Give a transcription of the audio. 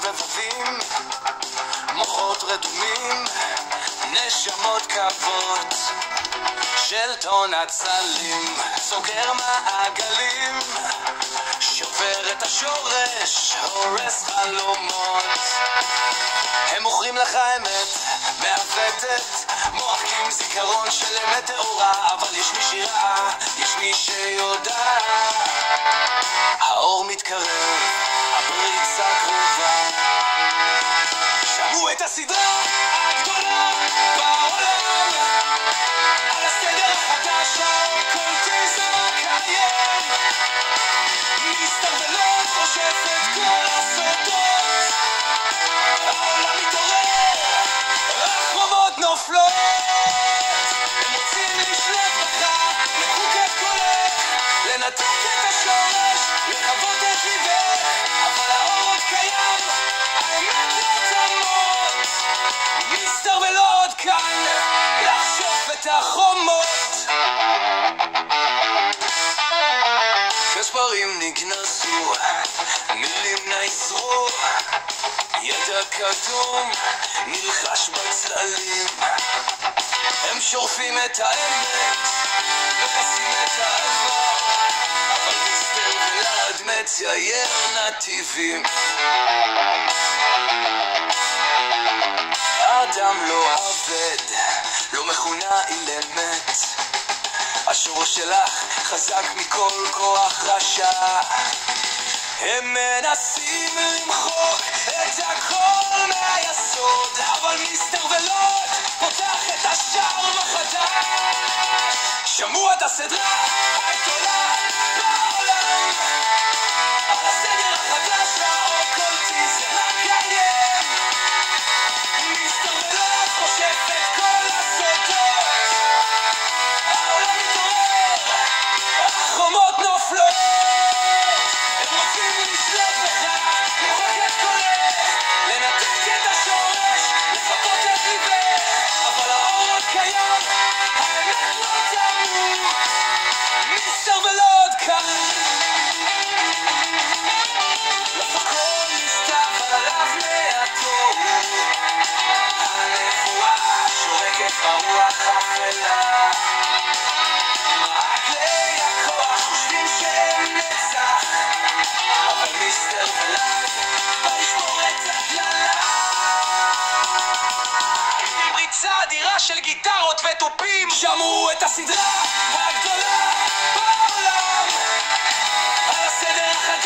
רבבים, מוחות רדומים, נשמות כבות, שלטון הצלים, סוגר מעגלים, שובר את השורש, הורס חלומות. הם מוכרים לך אמת, מעוותת, מוחקים זיכרון של אמת תאורה, אבל יש מי שיראה, יש מי שיודע. האור מתקרב, הפריצה קרובה. שמעו את הסדרה הגדולה בעולם, על הסדר החדש, האוקולטיזם הקיים. מיסטר ולא חושף את כל הסודות, העולם מתעורר, החומות נופלות. הם רוצים לשלוט בך, לחוקק קולך, לנתק את השורש, לכבות את ליבך, אבל האור עוד קיים, האמת לא תמות. מיסטר ולא עוד כאן, לחשוף את החומות. כספרים נגנזו, מילים נעשרו, ידע קדום נלחש בצללים. הם שורפים את האמת, מכסים את העבר, אבל מיסטר ולעד מצייר נתיבים. האדם לא עבד, לא מכונה אילמת, השורש שלך חזק מכל כוח רשע. הם מנסים למחוק את הכל מהיסוד, אבל מיסטר ולוד פותח את השער מחדש. שמעו את הסדרה הגדולה בעולם, על הסדר החדש, האוקולטיזם הקיים. מיסטר ולוד חושף את כל הסודות, העולם מתעורר, החומות נופלות. הם רוצים לשלוט בך, לחוקק קולך, לנתק את השורש, לכבות את ליבך, אבל האור עוד קיים, האמת לא תמות. מיסטר ולא עוד כאן, לא הכל נסתר עליו לאטום, הנבואה שורקת ברוח אפלה. מעגלי הכוח חושבים שהם נצח, אבל מיסטר ולעד בא לשבור את הכללה. עם ריצה אדירה של גיטרות וטופים, שמעו את הסדרה הגדולה בעולם, על הסדר החדש.